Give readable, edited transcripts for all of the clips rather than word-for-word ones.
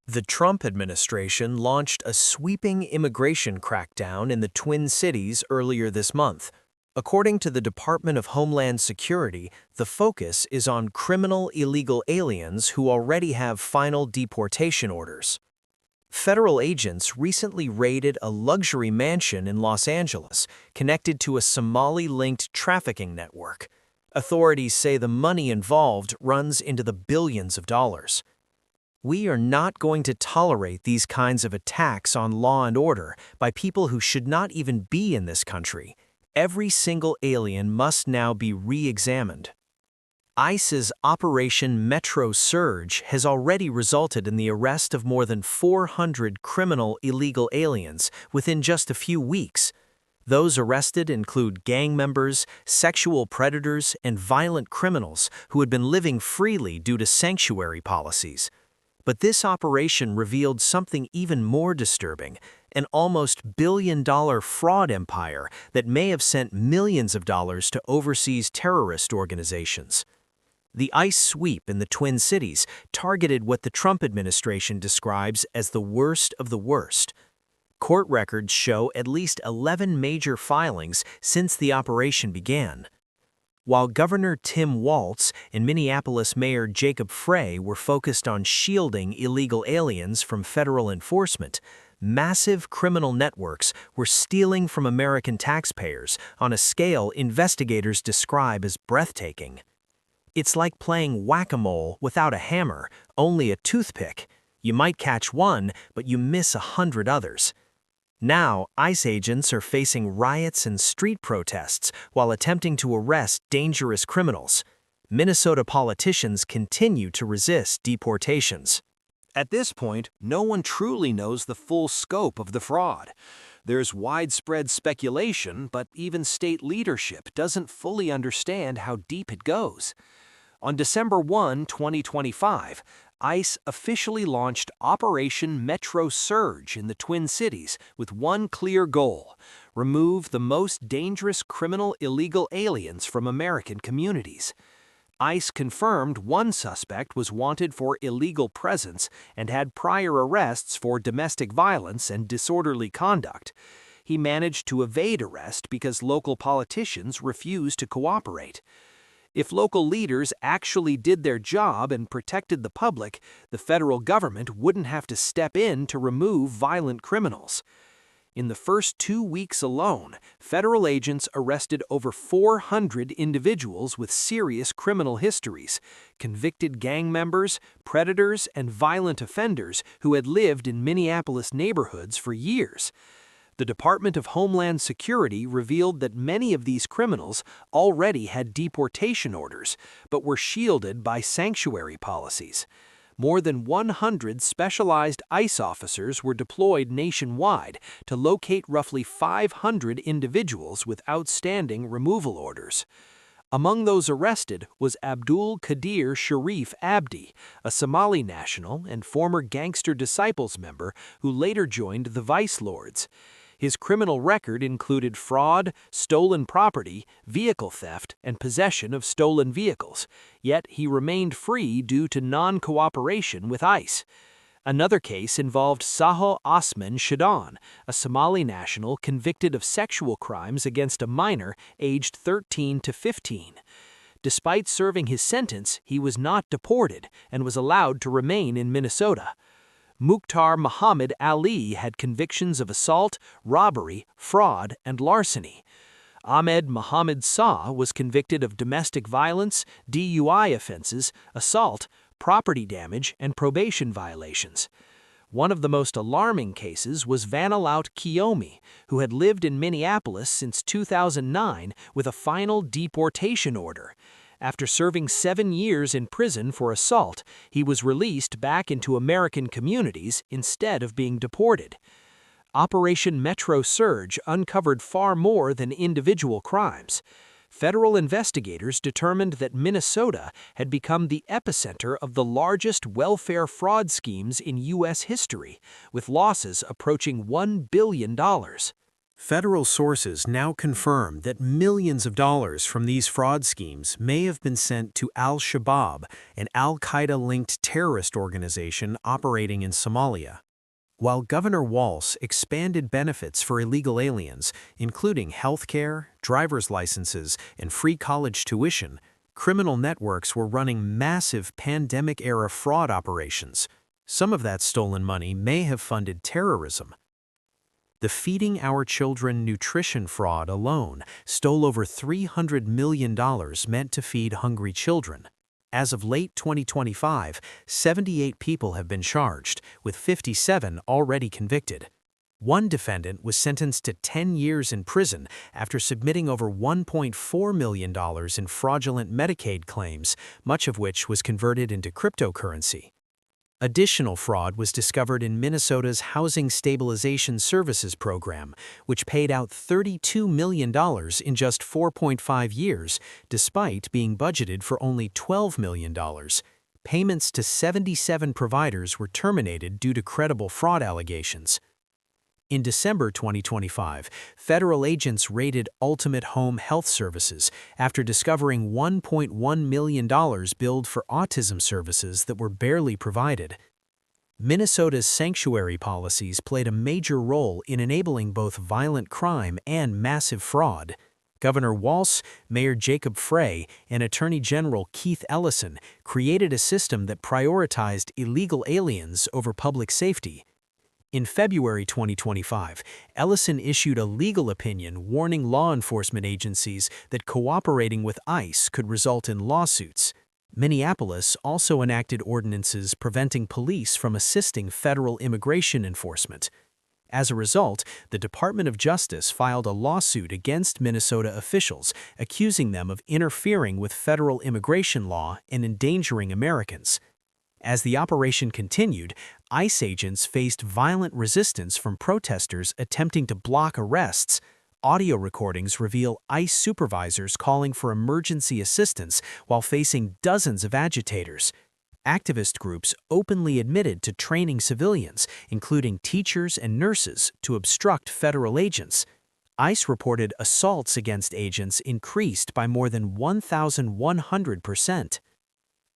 The Trump administration launched a sweeping immigration crackdown in the Twin Cities earlier this month. According to the Department of Homeland Security, the focus is on criminal illegal aliens who already have final deportation orders. Federal agents recently raided a luxury mansion in Los Angeles connected to a Somali-linked trafficking network. Authorities say the money involved runs into the billions of dollars. We are not going to tolerate these kinds of attacks on law and order by people who should not even be in this country. Every single alien must now be re-examined. ICE's Operation Metro Surge has already resulted in the arrest of more than 400 criminal illegal aliens within just a few weeks. Those arrested include gang members, sexual predators, and violent criminals who had been living freely due to sanctuary policies. But this operation revealed something even more disturbing, an almost billion-dollar fraud empire that may have sent millions of dollars to overseas terrorist organizations. The ICE sweep in the Twin Cities targeted what the Trump administration describes as the worst of the worst. Court records show at least 11 major filings since the operation began. While Governor Tim Walz and Minneapolis Mayor Jacob Frey were focused on shielding illegal aliens from federal enforcement, massive criminal networks were stealing from American taxpayers on a scale investigators describe as breathtaking. It's like playing whack-a-mole without a hammer, only a toothpick. You might catch one, but you miss 100 others. Now, ICE agents are facing riots and street protests while attempting to arrest dangerous criminals. Minnesota politicians continue to resist deportations. At this point, no one truly knows the full scope of the fraud. There's widespread speculation, but even state leadership doesn't fully understand how deep it goes. On December 1, 2025, ICE officially launched Operation Metro Surge in the Twin Cities with one clear goal: remove the most dangerous criminal illegal aliens from American communities. ICE confirmed one suspect was wanted for illegal presence and had prior arrests for domestic violence and disorderly conduct. He managed to evade arrest because local politicians refused to cooperate. If local leaders actually did their job and protected the public, the federal government wouldn't have to step in to remove violent criminals. In the first 2 weeks alone, federal agents arrested over 400 individuals with serious criminal histories, convicted gang members, predators, and violent offenders who had lived in Minneapolis neighborhoods for years. The Department of Homeland Security revealed that many of these criminals already had deportation orders, but were shielded by sanctuary policies. More than 100 specialized ICE officers were deployed nationwide to locate roughly 500 individuals with outstanding removal orders. Among those arrested was Abdul Qadir Sharif Abdi, a Somali national and former Gangster Disciples member who later joined the Vice Lords. His criminal record included fraud, stolen property, vehicle theft, and possession of stolen vehicles, yet he remained free due to non-cooperation with ICE. Another case involved Saho Osman Shadon, a Somali national convicted of sexual crimes against a minor aged 13 to 15. Despite serving his sentence, he was not deported and was allowed to remain in Minnesota. Mukhtar Muhammad Ali had convictions of assault, robbery, fraud, and larceny. Ahmed Mohammed Saw was convicted of domestic violence, DUI offenses, assault, property damage, and probation violations. One of the most alarming cases was Vanalaut Kiyomi, who had lived in Minneapolis since 2009 with a final deportation order. After serving 7 years in prison for assault, he was released back into American communities instead of being deported. Operation Metro Surge uncovered far more than individual crimes. Federal investigators determined that Minnesota had become the epicenter of the largest welfare fraud schemes in U.S. history, with losses approaching $1 billion. Federal sources now confirm that millions of dollars from these fraud schemes may have been sent to al-Shabaab, an al-Qaeda-linked terrorist organization operating in Somalia. While Governor Walz expanded benefits for illegal aliens, including health care, driver's licenses, and free college tuition, criminal networks were running massive pandemic-era fraud operations. Some of that stolen money may have funded terrorism. The Feeding Our Children nutrition fraud alone stole over $300 million meant to feed hungry children. As of late 2025, 78 people have been charged, with 57 already convicted. One defendant was sentenced to 10 years in prison after submitting over $1.4 million in fraudulent Medicaid claims, much of which was converted into cryptocurrency. Additional fraud was discovered in Minnesota's Housing Stabilization Services program, which paid out $32 million in just 4.5 years, despite being budgeted for only $12 million. Payments to 77 providers were terminated due to credible fraud allegations. In December 2025, federal agents raided Ultimate Home Health Services after discovering $1.1 million billed for autism services that were barely provided. Minnesota's sanctuary policies played a major role in enabling both violent crime and massive fraud. Governor Walz, Mayor Jacob Frey, and Attorney General Keith Ellison created a system that prioritized illegal aliens over public safety. In February 2025, Ellison issued a legal opinion warning law enforcement agencies that cooperating with ICE could result in lawsuits. Minneapolis also enacted ordinances preventing police from assisting federal immigration enforcement. As a result, the Department of Justice filed a lawsuit against Minnesota officials, accusing them of interfering with federal immigration law and endangering Americans. As the operation continued, ICE agents faced violent resistance from protesters attempting to block arrests. Audio recordings reveal ICE supervisors calling for emergency assistance while facing dozens of agitators. Activist groups openly admitted to training civilians, including teachers and nurses, to obstruct federal agents. ICE reported assaults against agents increased by more than 1,100%.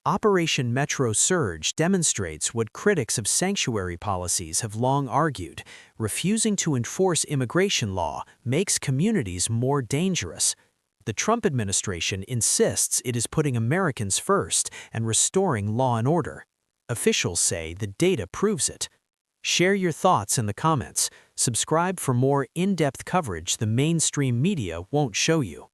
Operation Metro Surge demonstrates what critics of sanctuary policies have long argued: refusing to enforce immigration law makes communities more dangerous. The Trump administration insists it is putting Americans first and restoring law and order. Officials say the data proves it. Share your thoughts in the comments. Subscribe for more in-depth coverage the mainstream media won't show you.